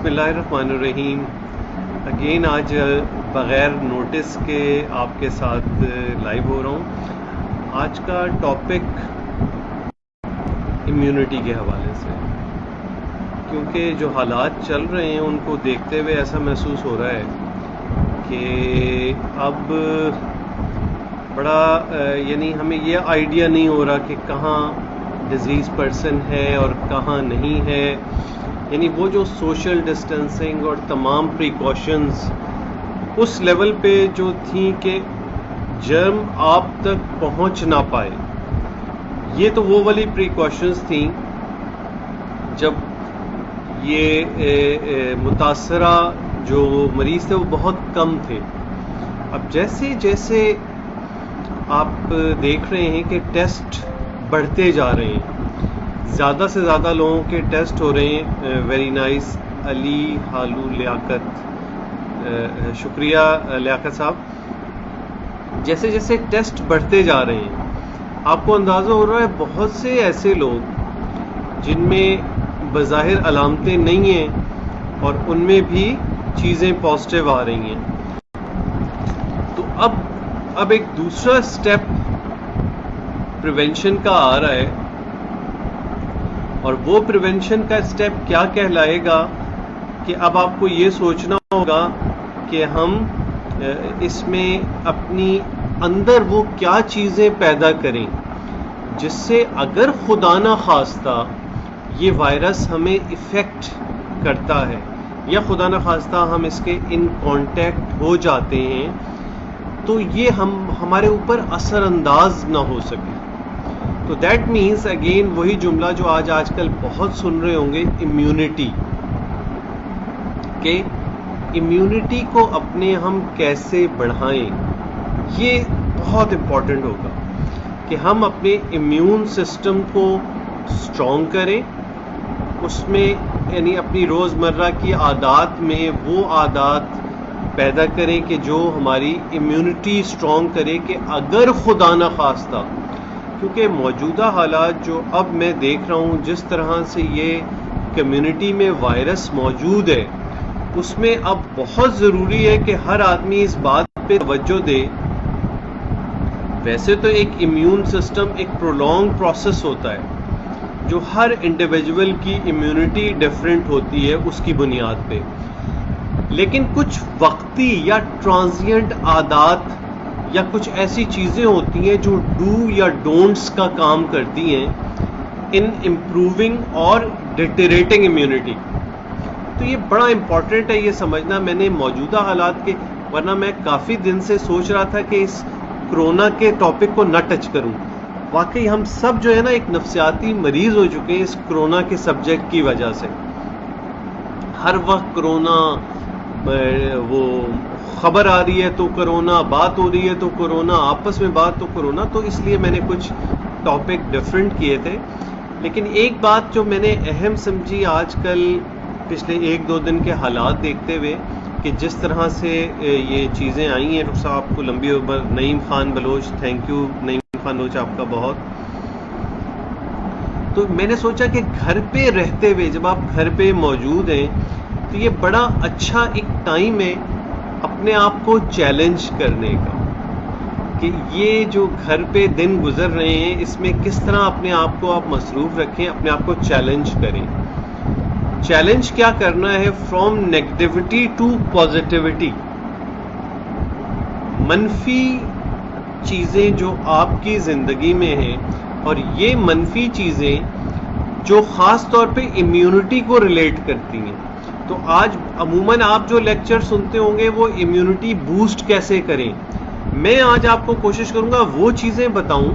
بسم اللہ الرحمن الرحیم. اگین آج بغیر نوٹس کے آپ کے ساتھ لائیو ہو رہا ہوں. آج کا ٹاپک امیونٹی کے حوالے سے، کیونکہ جو حالات چل رہے ہیں ان کو دیکھتے ہوئے ایسا محسوس ہو رہا ہے کہ اب بڑا یعنی ہمیں یہ آئیڈیا نہیں ہو رہا کہ کہاں ڈیزیز پرسن ہے اور کہاں نہیں ہے. یعنی وہ جو سوشل ڈسٹینسنگ اور تمام پریکاشنز اس لیول پہ جو تھیں کہ جرم آپ تک پہنچ نہ پائے، یہ تو وہ والی پریکاشنز تھیں جب یہ متاثرہ جو مریض تھے وہ بہت کم تھے. اب جیسے جیسے آپ دیکھ رہے ہیں کہ ٹیسٹ بڑھتے جا رہے ہیں، زیادہ سے زیادہ لوگوں کے ٹیسٹ ہو رہے ہیں. ویری نائس علی حالو لیاقت، شکریہ لیاقت صاحب. جیسے جیسے ٹیسٹ بڑھتے جا رہے ہیں آپ کو اندازہ ہو رہا ہے بہت سے ایسے لوگ جن میں بظاہر علامتیں نہیں ہیں اور ان میں بھی چیزیں پازیٹیو آ رہی ہیں. تو اب ایک دوسرا سٹیپ پریونشن کا آ رہا ہے، اور وہ پریونشن کا سٹیپ کیا کہلائے گا کہ اب آپ کو یہ سوچنا ہوگا کہ ہم اس میں اپنی اندر وہ کیا چیزیں پیدا کریں جس سے اگر خدا نہ خواستہ یہ وائرس ہمیں افیکٹ کرتا ہے یا خدا نہ خواستہ ہم اس کے ان کانٹیکٹ ہو جاتے ہیں تو یہ ہمارے اوپر اثر انداز نہ ہو سکے. تو دیٹ مینس اگین وہی جملہ جو آج کل بہت سن رہے ہوں گے، امیونٹی. کہ امیونٹی کو اپنے ہم کیسے بڑھائیں، یہ بہت امپورٹنٹ ہوگا کہ ہم اپنے امیون سسٹم کو اسٹرانگ کریں. اس میں یعنی اپنی روزمرہ کی عادات میں وہ عادات پیدا کریں کہ جو ہماری امیونٹی اسٹرانگ کرے کہ اگر خدا نہ خواستہ، کیونکہ موجودہ حالات جو اب میں دیکھ رہا ہوں جس طرح سے یہ کمیونٹی میں وائرس موجود ہے، اس میں اب بہت ضروری ہے کہ ہر آدمی اس بات پہ توجہ دے. ویسے تو ایک امیون سسٹم ایک پرولونگ پروسیس ہوتا ہے جو ہر انڈیویجول کی امیونٹی ڈفرینٹ ہوتی ہے اس کی بنیاد پہ، لیکن کچھ وقتی یا ٹرانزینٹ عادات یا کچھ ایسی چیزیں ہوتی ہیں جو ڈو یا ڈونٹس کا کام کرتی ہیں ان امپروونگ اور ڈیٹریٹنگ امیونٹی. تو یہ بڑا امپورٹنٹ ہے یہ سمجھنا. میں نے موجودہ حالات کے، ورنہ میں کافی دن سے سوچ رہا تھا کہ اس کرونا کے ٹاپک کو نہ ٹچ کروں. واقعی ہم سب جو ہے نا ایک نفسیاتی مریض ہو چکے ہیں اس کرونا کے سبجیکٹ کی وجہ سے. ہر وقت کرونا، وہ خبر آ رہی ہے تو کرونا، بات ہو رہی ہے تو کرونا، آپس میں بات تو کرونا. تو اس لیے میں نے کچھ ٹاپک ڈفرینٹ کیے تھے. لیکن ایک بات جو میں نے اہم سمجھی آج کل پچھلے 1-2 دن کے حالات دیکھتے ہوئے کہ جس طرح سے یہ چیزیں آئی ہیں. ڈاکٹر صاحب آپ کو لمبی عمر. نعیم خان بلوچ، تھینک یو نعیم خان بلوچ آپ کا بہت. تو میں نے سوچا کہ گھر پہ رہتے ہوئے جب آپ گھر پہ موجود ہیں تو یہ بڑا اچھا ایک ٹائم ہے اپنے آپ کو چیلنج کرنے کا کہ یہ جو گھر پہ دن گزر رہے ہیں اس میں کس طرح اپنے آپ کو آپ مصروف رکھیں، اپنے آپ کو چیلنج کریں. چیلنج کیا کرنا ہے؟ From negativity to positivity. منفی چیزیں جو آپ کی زندگی میں ہیں اور یہ منفی چیزیں جو خاص طور پہ امیونٹی کو ریلیٹ کرتی ہیں. تو آج عموماً آپ جو لیکچر سنتے ہوں گے وہ امیونٹی بوسٹ کیسے کریں. میں آج آپ کو کوشش کروں گا وہ چیزیں بتاؤں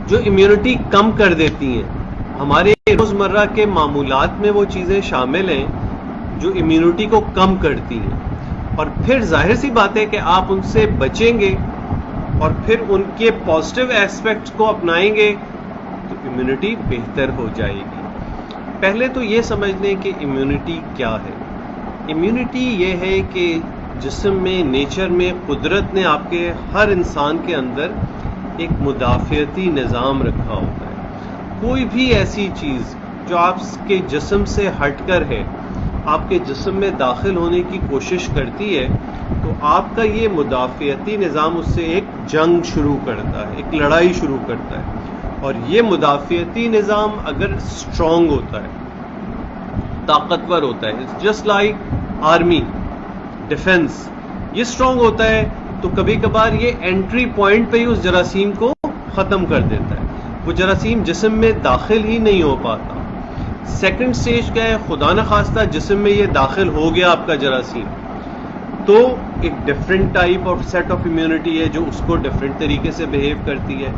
جو امیونٹی کم کر دیتی ہیں. ہمارے روزمرہ کے معمولات میں وہ چیزیں شامل ہیں جو امیونٹی کو کم کرتی ہیں، اور پھر ظاہر سی بات ہے کہ آپ ان سے بچیں گے اور پھر ان کے پازیٹیو ایسپیکٹس کو اپنائیں گے تو امیونٹی بہتر ہو جائے گی. پہلے تو یہ سمجھ لیں کہ امیونٹی کیا ہے. امیونٹی یہ ہے کہ جسم میں، نیچر میں قدرت نے آپ کے ہر انسان کے اندر ایک مدافعتی نظام رکھا ہوتا ہے. کوئی بھی ایسی چیز جو آپ کے جسم سے ہٹ کر ہے آپ کے جسم میں داخل ہونے کی کوشش کرتی ہے تو آپ کا یہ مدافعتی نظام اس سے ایک جنگ شروع کرتا ہے، ایک لڑائی شروع کرتا ہے. اور یہ مدافعتی نظام اگر اسٹرانگ ہوتا ہے، طاقتور ہوتا ہے، جسٹ لائک آرمی ڈیفنس، یہ اسٹرانگ ہوتا ہے تو کبھی کبھار یہ انٹری پوائنٹ پہ ہی اس جراثیم کو ختم کر دیتا ہے. وہ جراثیم جسم میں داخل ہی نہیں ہو پاتا. سیکنڈ سٹیج کیا ہے؟ خدا نخواستہ جسم میں یہ داخل ہو گیا آپ کا جراثیم، تو ایک different type of set of immunity ہے جو اس کو ڈفرینٹ طریقے سے بہیو کرتی ہے.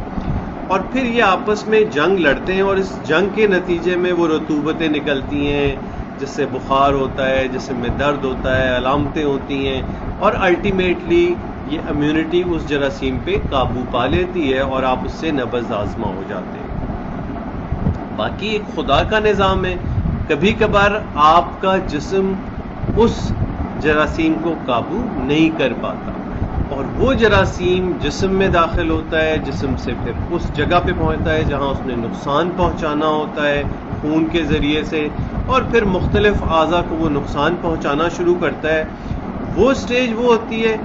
اور پھر یہ آپس میں جنگ لڑتے ہیں اور اس جنگ کے نتیجے میں وہ رطوبتیں نکلتی ہیں جس سے بخار ہوتا ہے، جسم میں درد ہوتا ہے، علامتیں ہوتی ہیں، اور الٹیمیٹلی یہ امیونٹی اس جراثیم پہ قابو پا لیتی ہے اور آپ اس سے نبض آزما ہو جاتے ہیں. باقی ایک خدا کا نظام ہے، کبھی کبھار آپ کا جسم اس جراثیم کو قابو نہیں کر پاتا اور وہ جراثیم جسم میں داخل ہوتا ہے، جسم سے پھر اس جگہ پہ پہنچتا ہے جہاں اس نے نقصان پہنچانا ہوتا ہے خون کے ذریعے سے، اور پھر مختلف اعضاء کو وہ نقصان پہنچانا شروع کرتا ہے. وہ سٹیج وہ ہوتی ہے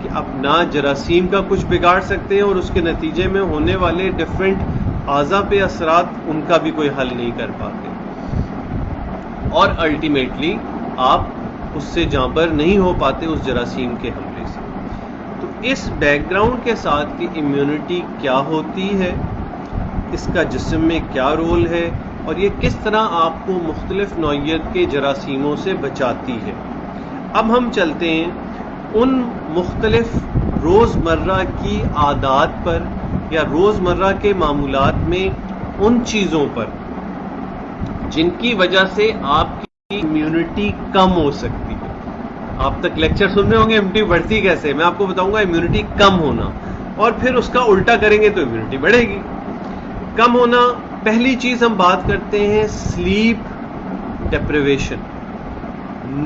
کہ اب نہ جراثیم کا کچھ بگاڑ سکتے ہیں اور اس کے نتیجے میں ہونے والے ڈفرینٹ اعضاء پہ اثرات ان کا بھی کوئی حل نہیں کر پاتے، اور الٹیمیٹلی آپ اس سے جانبر نہیں ہو پاتے اس جراثیم کے حملے سے. تو اس بیک گراؤنڈ کے ساتھ کہ امیونٹی کیا ہوتی ہے، اس کا جسم میں کیا رول ہے، اور یہ کس طرح آپ کو مختلف نوعیت کے جراثیموں سے بچاتی ہے. اب ہم چلتے ہیں ان مختلف روزمرہ کی عادات پر یا روزمرہ کے معمولات میں ان چیزوں پر جن کی وجہ سے آپ کی امیونٹی کم ہو سکتی ہے. آپ تک لیکچر سن رہے ہوں گے امیونٹی بڑھتی کیسے، میں آپ کو بتاؤں گا امیونٹی کم ہونا، اور پھر اس کا الٹا کریں گے تو امیونٹی بڑھے گی. کم ہونا، پہلی چیز ہم بات کرتے ہیں سلیپ ڈیپریویشن،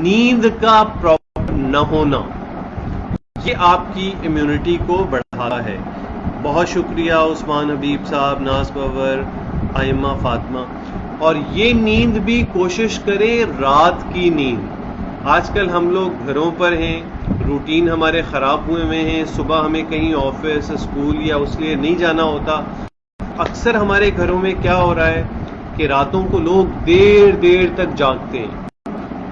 نیند کا پراپر نہ ہونا. یہ آپ کی امیونٹی کو بڑھاتا ہے. بہت شکریہ عثمان حبیب صاحب، ناز پاور، آئمہ فاطمہ. اور یہ نیند بھی کوشش کریں رات کی نیند. آج کل ہم لوگ گھروں پر ہیں، روٹین ہمارے خراب ہوئے ہیں، صبح ہمیں کہیں آفس اسکول یا اس لیے نہیں جانا ہوتا. اکثر ہمارے گھروں میں کیا ہو رہا ہے کہ راتوں کو لوگ دیر دیر تک جاگتے ہیں،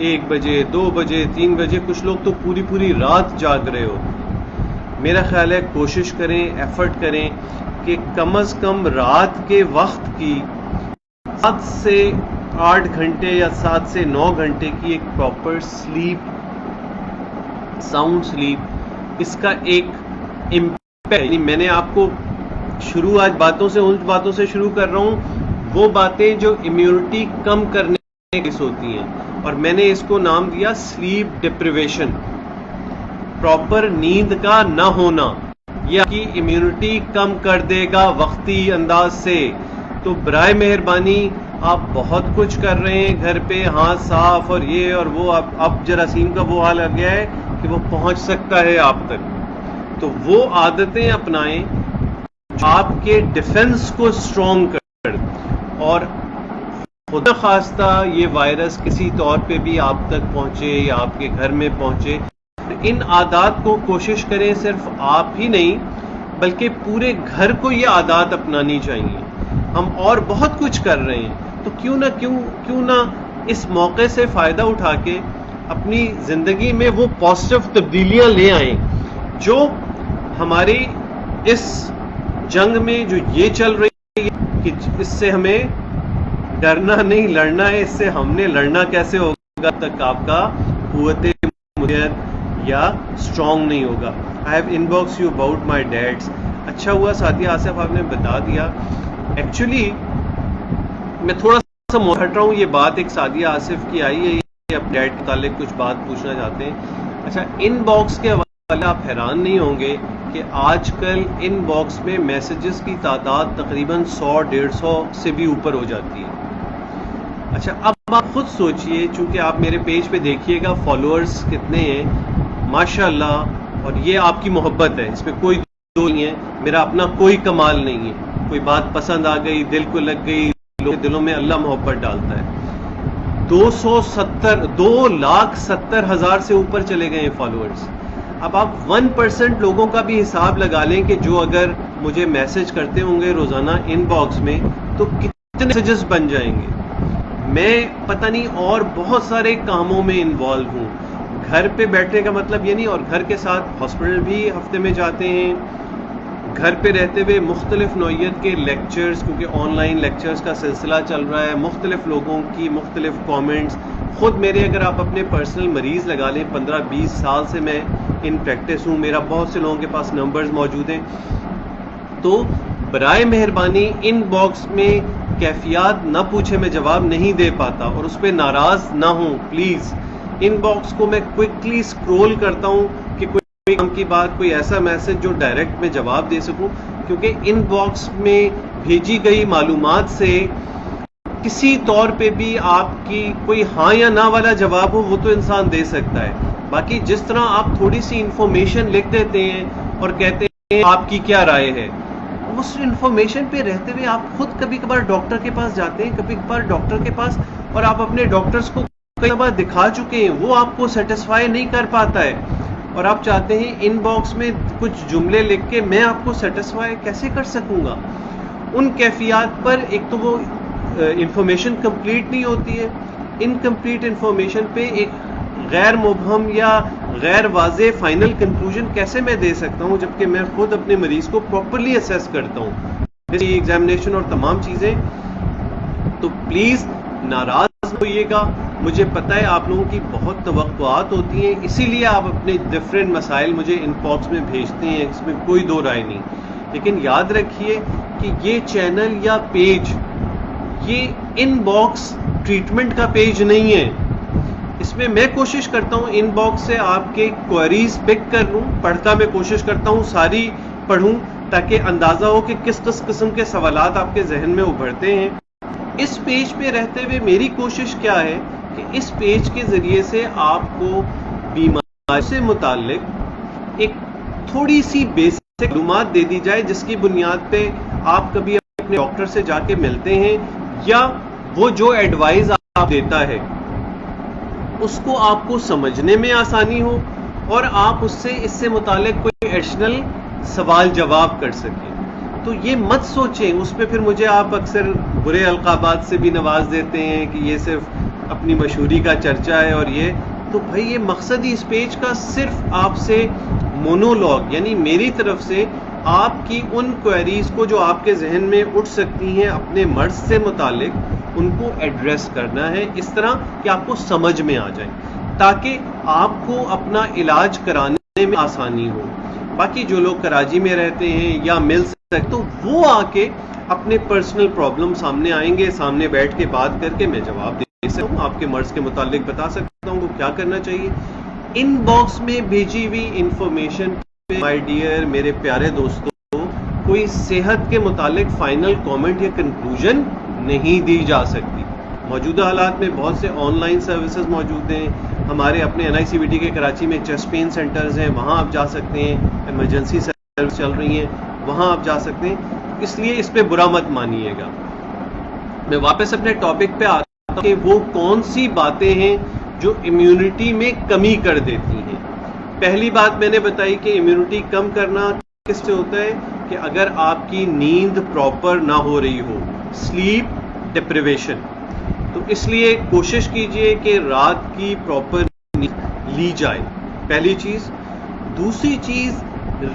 1 بجے 2 بجے 3 بجے، کچھ لوگ تو پوری پوری رات جاگ رہے ہو. میرا خیال ہے کوشش کریں، ایفرٹ کریں کہ کم از کم رات کے وقت کی 7 سے 8 گھنٹے یا 7 سے 9 گھنٹے کی ایک پراپر سلیپ، ساؤنڈ سلیپ، اس کا ایک امپیکٹ. میں نے آپ کو شروع آج ان باتوں سے شروع کر رہا ہوں، وہ باتیں جو امیونٹی کم کرنے کی ہوتی ہیں، اور میں نے اس کو نام دیا سلیپ ڈپریویشن، پراپر نیند کا نہ ہونا. یہ آپ کی امیونٹی کم کر دے گا وقتی انداز سے. تو برائے مہربانی آپ بہت کچھ کر رہے ہیں گھر پہ، ہاتھ صاف اور یہ اور وہ، اب جراثیم کا وہ حال آ گیا ہے کہ وہ پہنچ سکتا ہے آپ تک. تو وہ عادتیں اپنائیں جو آپ کے ڈیفنس کو اسٹرانگ کر، اور خدا خواستہ یہ وائرس کسی طور پہ بھی آپ تک پہنچے یا آپ کے گھر میں پہنچے، ان عادات کو کوشش کریں صرف آپ ہی نہیں بلکہ پورے گھر کو یہ عادات اپنانی چاہیے. ہم اور بہت کچھ کر رہے ہیں تو کیوں نہ اس موقع سے فائدہ اٹھا کے اپنی زندگی میں وہ پازیٹیو تبدیلیاں لے آئیں جو ہماری اس جنگ میں جو یہ چل رہی ہے کہ اس سے ہمیں ڈرنا نہیں لڑنا ہے. اس سے ہم نے لڑنا کیسے ہوگا تک آپ کا قوت مدافعت یا اسٹرانگ نہیں ہوگا. I have in box you about my deeds. اچھا ہوا ساتھی آصف آپ نے بتا دیا. ایکچولی میں تھوڑا سا ہٹ رہا ہوں، یہ بات ایک سعدیہ آصف کی آئی ہے، یہ اپنے ڈیڈ کے متعلق کچھ بات پوچھنا چاہتے ہیں. اچھا، ان باکس کے حوالے آپ حیران نہیں ہوں گے کہ آج کل ان باکس میں میسیجز کی تعداد تقریباً 100-150 سے بھی اوپر ہو جاتی ہے. اچھا، اب آپ خود سوچئے، چونکہ آپ میرے پیج پہ دیکھیے گا فالوورز کتنے ہیں ماشاءاللہ، اور یہ آپ کی محبت ہے، اس میں کوئی دو نہیں ہے، میرا اپنا کوئی کمال نہیں ہے. کوئی بات پسند آ گئی، دل کو لگ گئی، لوگوں کے دلوں میں اللہ محبت ڈالتا ہے. 2,70,000 سے اوپر چلے گئے ہیں فالوورز. اب آپ 1% لوگوں کا بھی حساب لگا لیں کہ جو اگر مجھے میسج کرتے ہوں گے روزانہ ان باکس میں تو کتنے میسیجز بن جائیں گے. میں پتہ نہیں اور بہت سارے کاموں میں انوالو ہوں. گھر پہ بیٹھنے کا مطلب یہ نہیں, اور گھر کے ساتھ ہاسپٹل بھی ہفتے میں جاتے ہیں. گھر پہ رہتے ہوئے مختلف نوعیت کے لیکچرز, کیونکہ آن لائن لیکچرز کا سلسلہ چل رہا ہے, مختلف لوگوں کی مختلف کامنٹس. خود میرے اگر آپ اپنے پرسنل مریض لگا لیں, 15-20 سال سے میں ان پریکٹس ہوں, میرا بہت سے لوگوں کے پاس نمبرز موجود ہیں. تو برائے مہربانی ان باکس میں کیفیات نہ پوچھے, میں جواب نہیں دے پاتا, اور اس پہ ناراض نہ ہوں پلیز. ان باکس کو میں کوئکلی اسکرول کرتا ہوں کہ کوئی کام کی بات, کوئی ایسا میسج جو ڈائریکٹ میں جواب دے سکوں, کیونکہ ان باکس میں بھیجی گئی معلومات سے کسی طور پہ بھی آپ کی کوئی ہاں یا نہ والا جواب ہو وہ تو انسان دے سکتا ہے. باقی جس طرح آپ تھوڑی سی انفارمیشن لکھ دیتے ہیں اور کہتے ہیں آپ کی کیا رائے ہے, اس انفارمیشن پہ رہتے ہوئے آپ خود کبھی کبھار ڈاکٹر کے پاس جاتے ہیں, کبھی کبھار ڈاکٹر کے پاس, اور آپ اپنے ڈاکٹرز کو کئی بار دکھا چکے ہیں, وہ آپ کو سیٹسفائی نہیں کر پاتا ہے, اور آپ چاہتے ہیں ان باکس میں کچھ جملے لکھ کے میں آپ کو سیٹسفائی کیسے کر سکوں گا. ان کیفیات پر ایک تو وہ انفارمیشن کمپلیٹ نہیں ہوتی ہے, انکمپلیٹ انفارمیشن پہ ایک غیر مبہم یا غیر واضح فائنل کنکلوژن کیسے میں دے سکتا ہوں, جبکہ میں خود اپنے مریض کو پراپرلی اسیس کرتا ہوں, ایگزامینیشن اور تمام چیزیں. تو پلیز ناراض ہوئیے گا, مجھے پتہ ہے آپ لوگوں کی بہت توقعات ہوتی ہیں, اسی لیے آپ اپنے ڈفرینٹ مسائل مجھے ان باکس میں بھیجتے ہیں, اس میں کوئی دو رائے نہیں. لیکن یاد رکھیے کہ یہ چینل یا پیج یہ ان باکس ٹریٹمنٹ کا پیج نہیں ہے. اس میں میں کوشش کرتا ہوں ان باکس سے آپ کے کوئریز پک کر لوں, پڑھتا میں کوشش کرتا ہوں ساری پڑھوں تاکہ اندازہ ہو کہ کس قسم کے سوالات آپ کے ذہن میں ابھرتے ہیں. اس پیج پہ رہتے ہوئے میری کوشش کیا ہے کہ اس پیج کے ذریعے سے آپ کو بیماری سے متعلق ایک تھوڑی سی بیسک معلومات دے دی جائے, جس کی بنیاد پہ آپ کبھی اپنے ڈاکٹر سے جا کے ملتے ہیں یا وہ جو ایڈوائز آپ دیتا ہے اس کو آپ کو سمجھنے میں آسانی ہو, اور آپ اس سے متعلق کوئی ایڈیشنل سوال جواب کر سکیں. تو یہ مت سوچیں, اس پہ پھر مجھے آپ اکثر برے القابات سے بھی نواز دیتے ہیں کہ یہ صرف اپنی مشہوری کا چرچا ہے, اور یہ تو بھائی یہ مقصد ہی اس پیج کا صرف آپ سے مونولوگ, یعنی میری طرف سے آپ کی ان کوئریز کو جو آپ کے ذہن میں اٹھ سکتی ہیں اپنے مرض سے متعلق, ان کو ایڈریس کرنا ہے اس طرح کہ آپ کو سمجھ میں آ جائے, تاکہ آپ کو اپنا علاج کرانے میں آسانی ہو. باقی جو لوگ کراچی میں رہتے ہیں یا مل سکتے تو وہ آ کے اپنے پرسنل پرابلم سامنے آئیں گے, سامنے بیٹھ کے بات کر کے میں جواب دے سکتا ہوں, آپ کے مرض کے متعلق بتا سکتا ہوں کہ کیا کرنا چاہیے. ان باکس میں بھیجی ہوئی انفارمیشن مائی ڈیئر میرے پیارے دوستوں کوئی صحت کے متعلق فائنل کامنٹ یا کنکلوژن نہیں دی جا سکتی. موجودہ حالات میں بہت سے آن لائن سروسز موجود ہیں, ہمارے اپنے NICVT کے کراچی میں چیسٹ پین سینٹرز ہیں, وہاں آپ جا سکتے ہیں, ایمرجنسی سروس چل رہی ہیں وہاں آپ جا سکتے ہیں, اس لیے اس پہ برا مت مانیے گا. میں واپس اپنے ٹاپک پہ آتا ہوں کہ وہ کون سی باتیں ہیں جو امیونٹی میں کمی کر دیتی ہیں. پہلی بات میں نے بتائی کہ امیونٹی کم کرنا کس سے ہوتا ہے کہ اگر آپ کی نیند پراپر نہ ہو رہی ہو, سلیپ ڈپریویشن. تو اس لیے کوشش کیجئے کہ رات کی پراپر نیند لی جائے, پہلی چیز. دوسری چیز,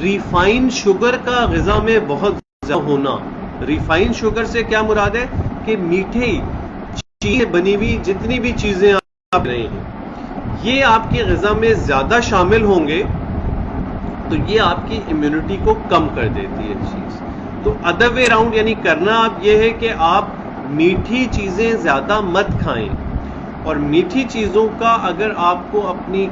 ریفائن شوگر کا غذا میں بہت زیادہ ہونا. ریفائن شوگر سے کیا مراد ہے کہ میٹھے چیزیں بنی ہوئی جتنی بھی چیزیں آپ رہے ہیں یہ آپ کی غذا میں زیادہ شامل ہوں گے تو یہ آپ کی امیونٹی کو کم کر دیتی ہے چیز. تو ادر وے راؤنڈ یعنی کرنا آپ یہ ہے کہ آپ میٹھی چیزیں زیادہ مت کھائیں, اور میٹھی چیزوں کا اگر آپ کو اپنی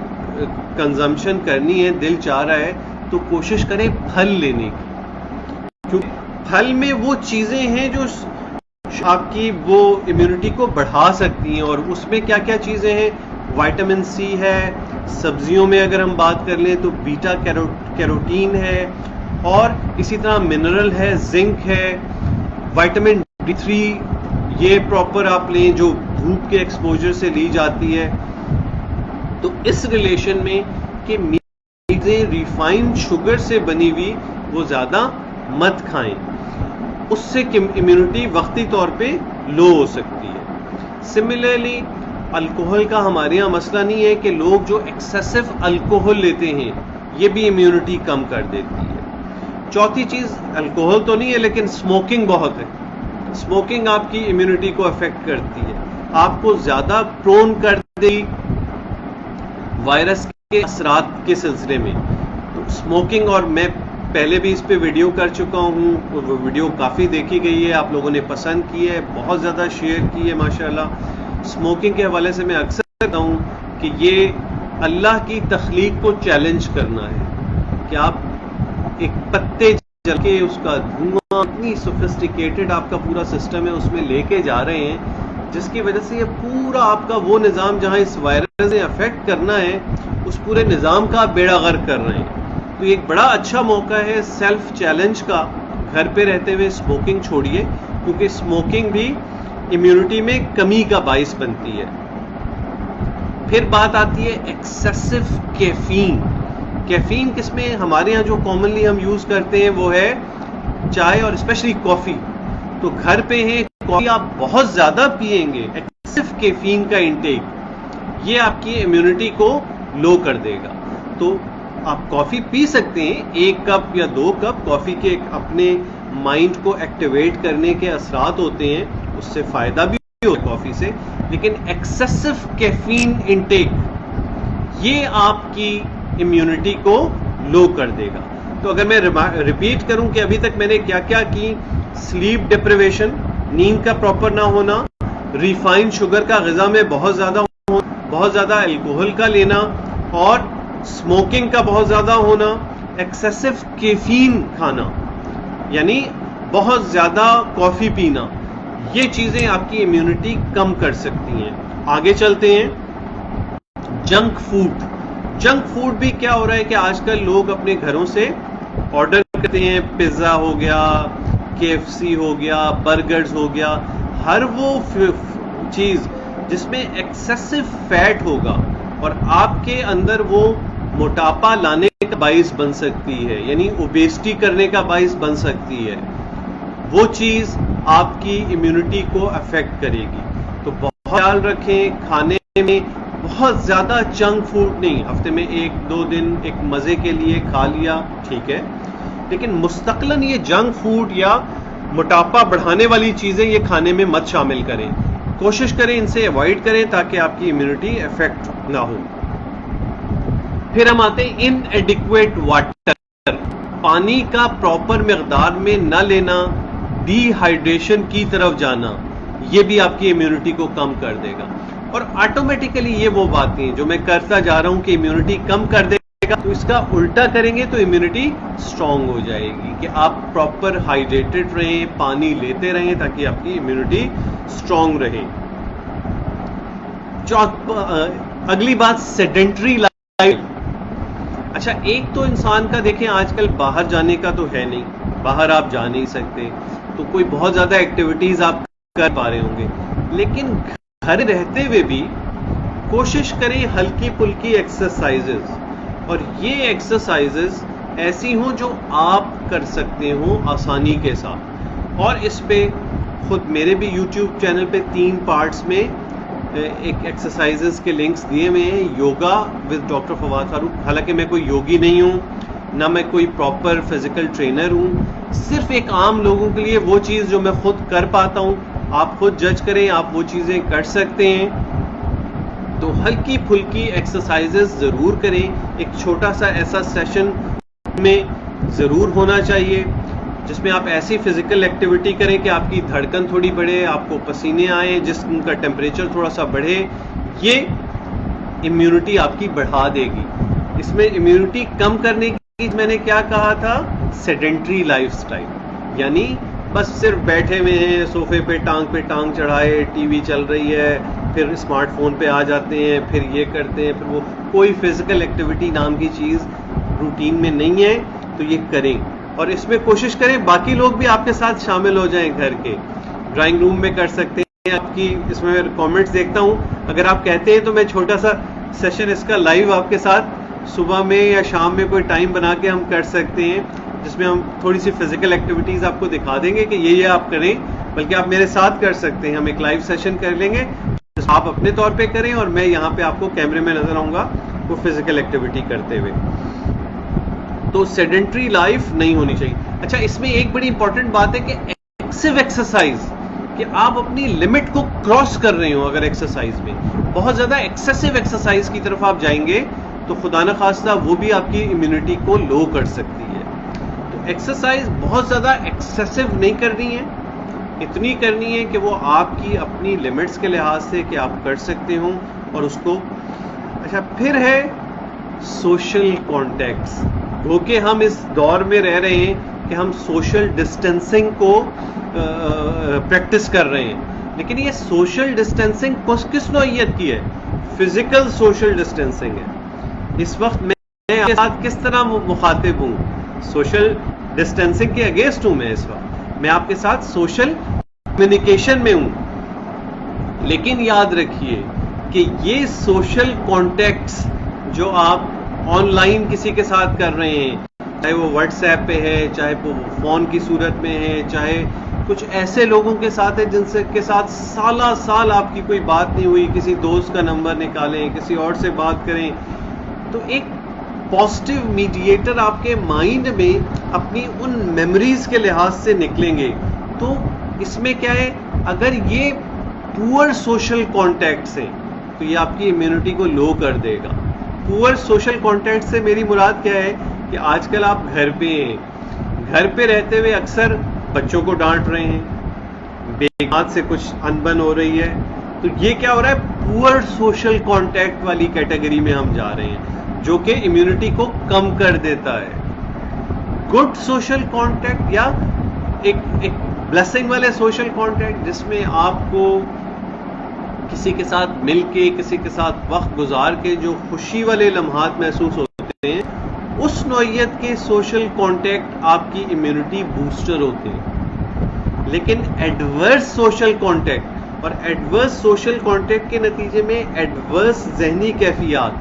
کنزمپشن کرنی ہے, دل چاہ رہا ہے تو کوشش کریں پھل لینے کی, کیونکہ پھل میں وہ چیزیں ہیں جو آپ کی وہ امیونٹی کو بڑھا سکتی ہیں. اور اس میں کیا کیا چیزیں ہیں, وائٹامن سی ہے, سبزیوں میں اگر ہم بات کر لیں تو بیٹا کیروٹین ہے, اور اسی طرح منرل ہے, زنک ہے, وائٹامن D3 یہ پراپر آپ لیں جو دھوپ کے ایکسپوجر سے لی جاتی ہے. تو اس ریلیشن میں کہ چیزیں ریفائنڈ شوگر سے بنی ہوئی وہ زیادہ مت کھائیں, اس سے امیونٹی وقتی طور پہ لو ہو سکتی ہے. سملرلی الکوہل کا ہمارے یہاں مسئلہ نہیں ہے کہ لوگ جو ایکسیسو الکوہل لیتے ہیں یہ بھی امیونٹی کم کر دیتی ہے. چوتھی چیز الکوہل تو نہیں ہے لیکن اسموکنگ بہت ہے. اسموکنگ آپ کی امیونٹی کو افیکٹ کرتی ہے, آپ کو زیادہ پرون کر دے وائرس کے اثرات کے سلسلے میں. تو اسموکنگ, اور میں پہلے بھی اس پہ ویڈیو کر چکا ہوں, وہ ویڈیو کافی دیکھی گئی ہے, آپ لوگوں نے پسند کی ہے, بہت زیادہ شیئر کی ہے ماشاءاللہ. اسموکنگ کے حوالے سے میں اکثر کہتا ہوں کہ یہ اللہ کی تخلیق کو چیلنج کرنا ہے کہ آپ ایک پتے جل کے اس کا دھواں اتنی سوفسٹیکیٹڈ آپ کا پورا سسٹم ہے اس میں لے کے جا رہے ہیں, جس کی وجہ سے یہ پورا آپ کا وہ نظام جہاں اس وائرس نے افیکٹ کرنا ہے اس پورے نظام کا آپ بیڑا غرق کر رہے ہیں. تو یہ ایک بڑا اچھا موقع ہے سیلف چیلنج کا, گھر پہ رہتے ہوئے اسموکنگ چھوڑیے, کیونکہ اسموکنگ بھی امیونٹی میں کمی کا باعث بنتی ہے. پھر بات آتی ہے ایکسیسو کیفین. کیفین کس میں ہمارے ہاں جو کامنلی ہم یوز کرتے ہیں وہ ہے چائے اور اسپیشلی کافی. تو گھر پہ ہیں کافی آپ بہت زیادہ پیئیں گے, ایکسیسو کیفین کا انٹیک یہ آپ کی امیونٹی کو لو کر دے گا. تو آپ کافی پی سکتے ہیں, 1 کپ یا 2 کپ کافی کے اپنے مائنڈ کو ایکٹیویٹ کرنے کے اثرات ہوتے ہیں, اس سے فائدہ بھی ہوتا ہے کافی سے, لیکن ایکسیسو کیفین انٹیک یہ آپ کی امیونٹی کو لو کر دے گا. تو اگر میں ریپیٹ کروں کہ ابھی تک میں نے کیا کیا کی, سلیپ ڈپریویشن, نیند کا پراپر نہ ہونا, ریفائنڈ شوگر کا غذا میں بہت زیادہ الکوہل کا لینا, اور اسموکنگ کا بہت زیادہ ہونا, ایکسیسو کیفین کھانا یعنی بہت زیادہ کافی پینا, یہ چیزیں آپ کی امیونٹی کم کر سکتی ہیں. آگے چلتے ہیں. Junk food. جنک فوڈ بھی کیا ہو رہا ہے کہ آج کل لوگ اپنے گھروں سے آرڈر کرتے ہیں, پیزا ہو گیا, KFC ہو گیا, برگرز ہو گیا, ہر وہ چیز جس میں ایکسیسو فیٹ ہوگا اور آپ کے اندر وہ موٹاپا لانے کا باعث بن سکتی ہے, یعنی اوبیسٹی کرنے کا باعث بن سکتی ہے, وہ چیز آپ کی امیونٹی کو افیکٹ کرے گی. تو بہت خیال رکھیں, کھانے میں بہت زیادہ جنک فوڈ نہیں, ہفتے میں 1-2 دن ایک مزے کے لیے کھا لیا ٹھیک ہے, لیکن مستقلاً یہ جنک فوڈ یا موٹاپا بڑھانے والی چیزیں یہ کھانے میں مت شامل کریں. کوشش کریں ان سے اوائڈ کریں تاکہ آپ کی امیونٹی افیکٹ نہ ہو. پھر ہم آتے ہیں ان ایڈیکویٹ واٹر. پانی کا پراپر مقدار میں نہ لینا, ڈی ہائیڈریشن کی طرف جانا, یہ بھی آپ کی امیونٹی کو کم کر دے گا. اور آٹومیٹیکلی یہ وہ باتیں جو میں کرتا جا رہا ہوں کہ امیونٹی کم کر دے گا, تو اس کا الٹا کریں گے تو امیونٹی اسٹرانگ ہو جائے گی, کہ آپ پراپر ہائیڈریٹڈ رہیں, پانی لیتے رہیں تاکہ آپ کی امیونٹی اسٹرانگ رہے. اگلی بات سیڈنٹری لائف. اچھا, ایک تو انسان کا دیکھیں آج کل باہر جانے کا تو ہے نہیں, باہر آپ جا نہیں سکتے, تو کوئی بہت زیادہ ایکٹیویٹیز آپ کر پا رہے ہوں گے, لیکن گھر رہتے ہوئے بھی کوشش کریں ہلکی پھلکی ایکسرسائزز, اور یہ ایکسرسائزز ایسی ہوں جو آپ کر سکتے ہوں آسانی کے ساتھ. اور اس پہ خود میرے بھی یوٹیوب چینل پہ 3 پارٹس میں ایک ایکسرسائزز کے لنکس دیے ہوئے ہیں. یوگا ود ڈاکٹر فواد فاروق. حالانکہ میں کوئی یوگی نہیں ہوں, نہ میں کوئی پراپر فزیکل ٹرینر ہوں, صرف ایک عام لوگوں کے لیے وہ چیز جو میں خود کر پاتا ہوں, آپ خود جج کریں, آپ وہ چیزیں کر سکتے ہیں. تو ہلکی پھلکی ایکسرسائزز ضرور کریں. ایک چھوٹا سا ایسا سیشن میں ضرور ہونا چاہیے جس میں آپ ایسی فزیکل ایکٹیویٹی کریں کہ آپ کی دھڑکن تھوڑی بڑھے, آپ کو پسینے آئیں, جسم کا ٹیمپریچر تھوڑا سا بڑھے. یہ امیونٹی آپ کی بڑھا دے گی. اس میں امیونٹی کم کرنے کی میں نے کیا کہا تھا, سیڈنٹری لائف سٹائل, یعنی بس صرف بیٹھے ہوئے ہیں صوفے پہ ٹانگ چڑھائے, ٹی وی چل رہی ہے, پھر اسمارٹ فون پہ آ جاتے ہیں, پھر یہ کرتے ہیں, پھر وہ, کوئی فزیکل ایکٹیویٹی نام کی چیز روٹین میں نہیں ہے. تو یہ کریں, اور اس میں کوشش کریں باقی لوگ بھی آپ کے ساتھ شامل ہو جائیں. گھر کے ڈرائنگ روم میں کر سکتے آپ کی اس میں کامنٹس دیکھتا ہوں. اگر آپ کہتے ہیں تو میں چھوٹا سا سیشن اس کا لائیو آپ کے ساتھ صبح میں یا شام میں کوئی ٹائم بنا کے ہم کر سکتے ہیں, جس میں ہم تھوڑی سی فزیکل ایکٹیویٹیز آپ کو دکھا دیں گے کہ یہ آپ کریں, بلکہ آپ میرے ساتھ کر سکتے ہیں. ہم ایک لائیو سیشن کر لیں گے, آپ اپنے طور پہ کریں اور میں یہاں پہ آپ کو کیمرے میں نظر آؤں گا وہ فزیکل ایکٹیویٹی کرتے ہوئے. تو سیڈنٹری لائف نہیں ہونی چاہیے. اچھا, اس میں ایک بڑی امپورٹنٹ بات ہے کہ ایکسیو ایکسرسائز, کہ آپ اپنی لمٹ کو کراس کر رہے ہو. اگر ایکسرسائز میں بہت زیادہ ایکسیسو ایکسرسائز کی طرف آپ جائیں گے تو خدا نہ خواستہ وہ بھی آپ کی امیونٹی کو لو کر سکتی ہے. تو ایکسرسائز بہت زیادہ ایکسیسو نہیں کرنی ہے, اتنی کرنی ہے کہ وہ آپ کی اپنی لمٹس کے لحاظ سے کہ آپ کر سکتے ہوں اور اس کو. اچھا, پھر ہے سوشل کانٹیکٹس. وہ کہ ہم اس دور میں رہ رہے ہیں کہ ہم سوشل ڈسٹینسنگ کو پریکٹس کر رہے ہیں, لیکن یہ سوشل ڈسٹینسنگ کس نوعیت کی ہے؟ فزیکل سوشل ڈسٹینسنگ ہے. اس وقت میں آپ کے ساتھ کس طرح مخاطب ہوں؟ سوشل ڈسٹینسنگ کے اگینسٹ ہوں میں. اس وقت میں آپ کے ساتھ سوشل کمیونیکیشن میں ہوں, لیکن یاد رکھیے کہ یہ سوشل کانٹیکٹس جو آپ آن لائن کسی کے ساتھ کر رہے ہیں, چاہے وہ واٹس ایپ پہ ہے, چاہے وہ فون کی صورت میں ہے, چاہے کچھ ایسے لوگوں کے ساتھ ہے جن سے کے ساتھ سالہ سال آپ کی کوئی بات نہیں ہوئی, کسی دوست کا نمبر نکالیں, کسی اور سے بات کریں, تو ایک پازیٹیو میڈیٹر آپ کے مائنڈ میں اپنی ان میموریز کے لحاظ سے نکلیں گے. تو اس میں کیا ہے, اگر یہ پور سوشل کانٹیکٹس ہیں تو یہ آپ کی امیونٹی کو لو کر دے گا. پور سوشل کانٹیکٹ سے میری مراد کیا ہے کہ آج کل آپ گھر پہ ہیں, گھر پہ رہتے ہوئے اکثر بچوں کو ڈانٹ رہے ہیں, بیگمات سے کچھ انبن ہو رہی ہے, تو یہ کیا ہو رہا ہے؟ پور سوشل کانٹیکٹ والی کیٹیگری میں ہم جا رہے ہیں, جو کہ امیونٹی کو کم کر دیتا ہے. گڈ سوشل کانٹیکٹ یا ایک بلیسنگ والے سوشل کانٹیکٹ, جس میں آپ کو کسی کے ساتھ مل کے, کسی کے ساتھ وقت گزار کے جو خوشی والے لمحات محسوس ہوتے ہیں, اس نوعیت کے سوشل کانٹیکٹ آپ کی امیونٹی بوسٹر ہوتے ہیں. لیکن ایڈورس سوشل کانٹیکٹ اور ایڈورس سوشل کانٹیکٹ کے نتیجے میں ایڈورس ذہنی کیفیات,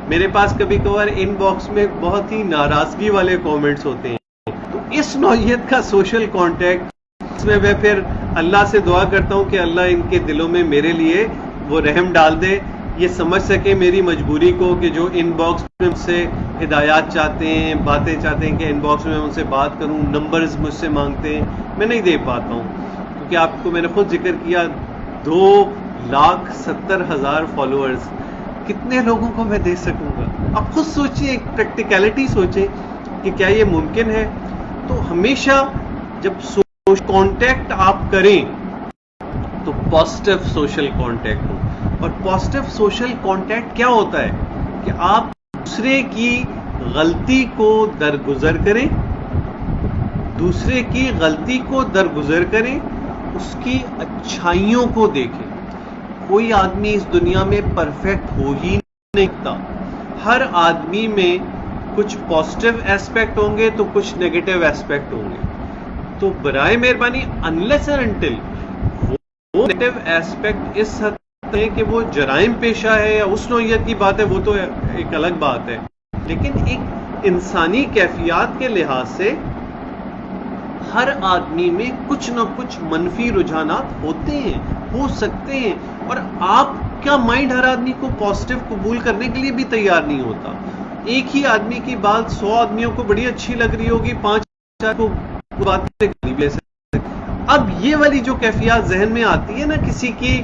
میرے پاس کبھی کبھار ان باکس میں بہت ہی ناراضگی والے کامنٹس ہوتے ہیں. تو اس نوعیت کا سوشل کانٹیکٹ, اس میں میں پھر اللہ سے دعا کرتا ہوں کہ اللہ ان کے دلوں میں میرے لیے وہ رحم ڈال دے, یہ سمجھ سکے میری مجبوری کو, کہ جو ان باکس میں مجھ سے ہدایات چاہتے ہیں, باتیں چاہتے ہیں کہ ان باکس میں ان سے بات کروں, نمبرز مجھ سے مانگتے ہیں, میں نہیں دے پاتا ہوں, کیونکہ آپ کو میں نے خود ذکر کیا 2,70,000 فالوورز, کتنے لوگوں کو میں دے سکوں گا؟ آپ خود سوچیں, ایک پریکٹیکلٹی سوچیں کہ کیا یہ ممکن ہے. تو ہمیشہ جب سوشل کانٹیکٹ آپ کریں تو پازیٹیو سوشل کانٹیکٹ ہو. اور پازیٹیو سوشل کانٹیکٹ کیا ہوتا ہے کہ آپ دوسرے کی غلطی کو درگزر کریں, دوسرے کی غلطی کو درگزر کریں, اس کی اچھائیوں کو دیکھیں. کوئی آدمی اس دنیا میں پرفیکٹ ہو ہی نہیں سکتا, ہر آدمی میں کچھ پازیٹیو ایسپیکٹ ہوں گے تو کچھ نیگیٹو ایسپیکٹ ہوں گے. تو برائے مہربانی انلیس اینڈ انٹل وہ نیگیٹو ایسپیکٹ اس حد تک ہے کہ وہ جرائم پیشہ ہے یا اس نوعیت کی بات ہے, وہ تو ایک الگ بات ہے, لیکن ایک انسانی کیفیات کے لحاظ سے ہر آدمی میں کچھ نہ کچھ منفی رجحانات ہوتے ہیں, ہو سکتے ہیں, اور آپ کا مائنڈ ہر آدمی کو پازیٹیو قبول کرنے کے لیے بھی تیار نہیں ہوتا. ایک ہی آدمی کی بات 100 آدمیوں کو بڑی اچھی لگ رہی ہوگی, 5 کو بات بھی. اب یہ والی جو کیفیات ذہن میں آتی ہے نا, کسی کی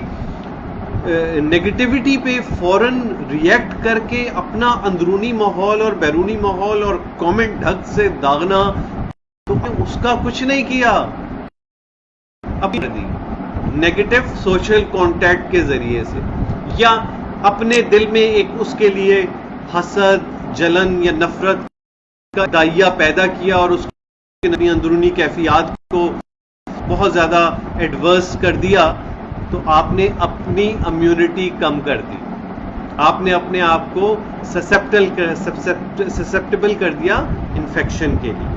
نیگیٹیوٹی پہ فوراً ریئیکٹ کر کے اپنا اندرونی ماحول اور بیرونی ماحول اور کامنٹ ڈھک سے داغنا, تو اس کا کچھ نہیں کیا. ابھی نیگیٹو سوشل کانٹیکٹ کے ذریعے سے, یا اپنے دل میں ایک اس کے لیے حسد, جلن یا نفرت کا دائیا پیدا کیا اور اس کی اندرونی کیفیات کو بہت زیادہ ایڈورس کر دیا, تو آپ نے اپنی امیونٹی کم کر دی, آپ نے اپنے آپ کو سسپٹیبل کر دیا انفیکشن کے لیے.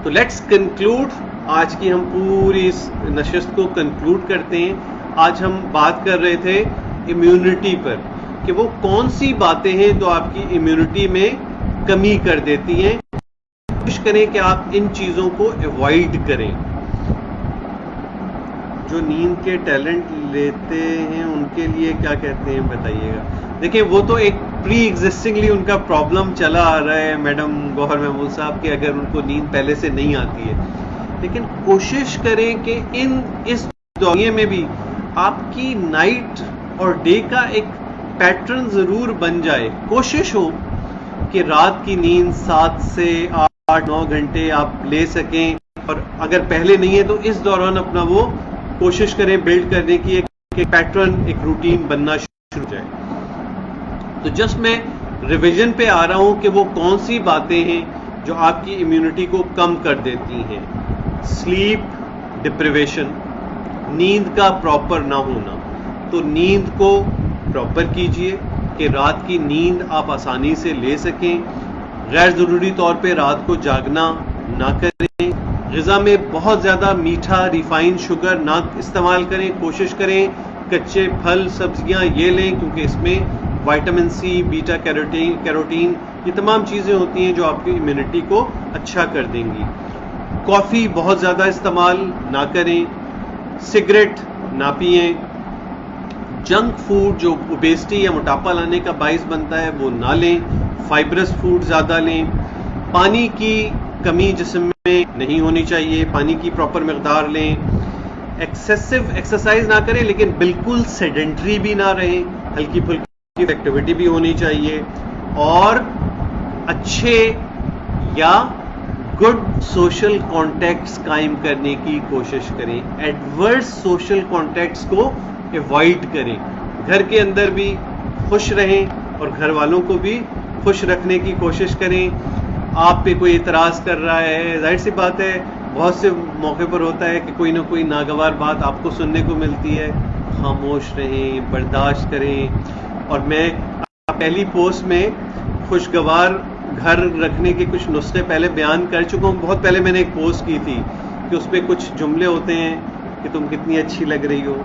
تو لیٹس کنکلوڈ آج کی ہم پوری اس نشست کو کنکلوڈ کرتے ہیں. آج ہم بات کر رہے تھے امیونٹی پر کہ وہ کون سی باتیں ہیں جو آپ کی امیونٹی میں کمی کر دیتی ہیں. کوشش کریں کہ آپ ان چیزوں کو ایوائڈ کریں. جو نیند کے ٹیلنٹ لیتے ہیں ان کے لیے کیا کہتے ہیں بتائیے گا. دیکھیں وہ تو ایک پری ایگزسٹنگلی ان کا پرابلم چلا آ رہا ہے میڈم گوہر محمود صاحب کہ اگر ان کو نیند پہلے سے نہیں آتی ہے، لیکن کوشش کریں کہ اس دنیا میں بھی آپ کی نائٹ اور ڈے کا ایک پیٹرن ضرور بن جائے. کوشش ہو کہ رات کی نیند 7 سے 8-9 گھنٹے آپ لے سکیں، اور اگر پہلے نہیں ہے تو اس دوران اپنا وہ کوشش کریں بلڈ کرنے کی ایک پیٹرن، ایک روٹین بننا شروع ہو جائے. تو جسٹ میں ریویژن پہ آ رہا ہوں کہ وہ کون سی باتیں ہیں جو آپ کی امیونٹی کو کم کر دیتی ہیں. سلیپ ڈپریویشن، نیند کا پراپر نہ ہونا. تو نیند کو پراپر کیجئے کہ رات کی نیند آپ آسانی سے لے سکیں. غیر ضروری طور پہ رات کو جاگنا نہ کریں. غذا میں بہت زیادہ میٹھا ریفائنڈ شوگر نہ استعمال کریں. کوشش کریں کچے پھل سبزیاں یہ لیں کیونکہ اس میں وائٹامن سی، بیٹا کیروٹین یہ تمام چیزیں ہوتی ہیں جو آپ کی امیونٹی کو اچھا کر دیں گی. کافی بہت زیادہ استعمال نہ کریں. سگریٹ نہ پئیں. جنک فوڈ جو اوبیسٹی یا موٹاپا لانے کا باعث بنتا ہے وہ نہ لیں. فائبرس فوڈ زیادہ لیں. پانی کی کمی جسم میں نہیں ہونی چاہیے، پانی کی پراپر مقدار لیں. ایکسیسو ایکسرسائز نہ کریں لیکن بالکل سیڈنٹری بھی نہ رہیں، ہلکی پھلکی ایکٹیویٹی بھی ہونی چاہیے. اور اچھے یا گڈ سوشل کانٹیکٹس قائم کرنے کی کوشش کریں. ایڈورس سوشل کانٹیکٹس کو ایوائڈ کریں. گھر کے اندر بھی خوش رہیں اور گھر والوں کو بھی خوش رکھنے کی کوشش کریں. آپ پہ کوئی اعتراض کر رہا ہے، ظاہر سی بات ہے بہت سے موقع پر ہوتا ہے کہ کوئی نہ کوئی ناگوار بات آپ کو سننے کو ملتی ہے. خاموش رہیں، برداشت کریں. اور میں پہلی پوسٹ میں خوشگوار گھر رکھنے کے کچھ نسخے پہلے بیان کر چکا ہوں. بہت پہلے میں نے ایک پوسٹ کی تھی کہ اس پہ کچھ جملے ہوتے ہیں کہ تم کتنی اچھی لگ رہی ہو،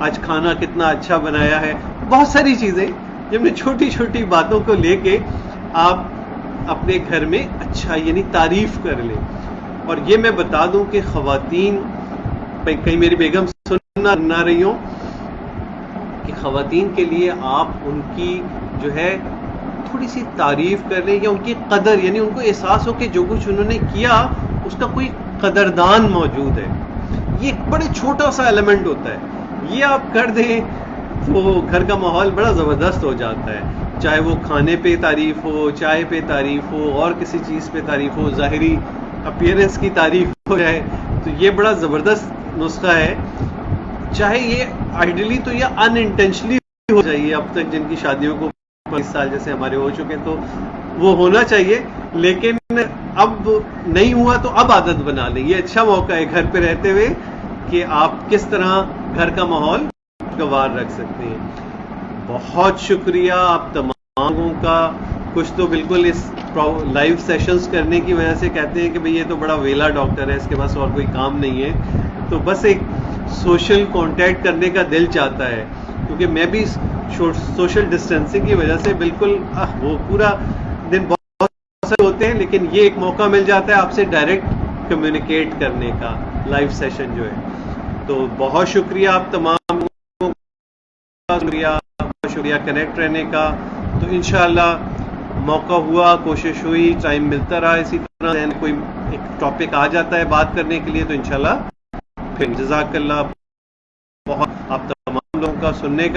آج کھانا کتنا اچھا بنایا ہے. بہت ساری چیزیں جب میں چھوٹی چھوٹی باتوں کو لے کے آپ اپنے گھر میں اچھا یعنی تعریف کر لیں. اور یہ میں بتا دوں کہ خواتین، کہیں میری بیگم سننا نہ رہی ہوں، کہ خواتین کے لیے آپ ان کی جو ہے تھوڑی سی تعریف کر لیں یا ان کی قدر، یعنی ان کو احساس ہو کہ جو کچھ انہوں نے کیا اس کا کوئی قدردان موجود ہے. یہ ایک بڑے چھوٹا سا ایلیمنٹ ہوتا ہے، یہ آپ کر دیں تو گھر کا ماحول بڑا زبردست ہو جاتا ہے. چاہے وہ کھانے پہ تعریف ہو، چائے پہ تعریف ہو، اور کسی چیز پہ تعریف ہو، ظاہری اپیئرنس کی تعریف ہو جائے تو یہ بڑا زبردست نسخہ ہے. چاہے یہ آئیڈیلی تو یہ ان انٹینشنلی ہو جائے. اب تک جن کی شادیوں کو 25 سال جیسے ہمارے ہو چکے تو وہ ہونا چاہیے، لیکن اب نہیں ہوا تو اب عادت بنا لیں. یہ اچھا موقع ہے گھر پہ رہتے ہوئے کہ آپ کس طرح گھر کا ماحول خوشگوار رکھ سکتے ہیں. بہت شکریہ آپ تماموں کا. کچھ تو بالکل اس لائیو سیشنز کرنے کی وجہ سے کہتے ہیں کہ بھئی یہ تو بڑا ویلا ڈاکٹر ہے، اس کے پاس اور کوئی کام نہیں ہے. تو بس ایک سوشل کانٹیکٹ کرنے کا دل چاہتا ہے، کیونکہ میں بھی سوشل ڈسٹینسنگ کی وجہ سے بالکل وہ پورا دن بہت سے ہوتے ہیں، لیکن یہ ایک موقع مل جاتا ہے آپ سے ڈائریکٹ کمیونیکیٹ کرنے کا لائیو سیشن جو ہے. تو بہت شکریہ آپ تمام کو، شکریہ کنیکٹ رہنے کا. تو انشاءاللہ موقع ہوا، کوشش ہوئی، ٹائم ملتا رہا، اسی طرح کوئی ایک ٹاپک آ جاتا ہے بات کرنے کے لیے تو انشاءاللہ پھر. جزاک اللہ بہت آپ تمام لوگوں کا سننے کا.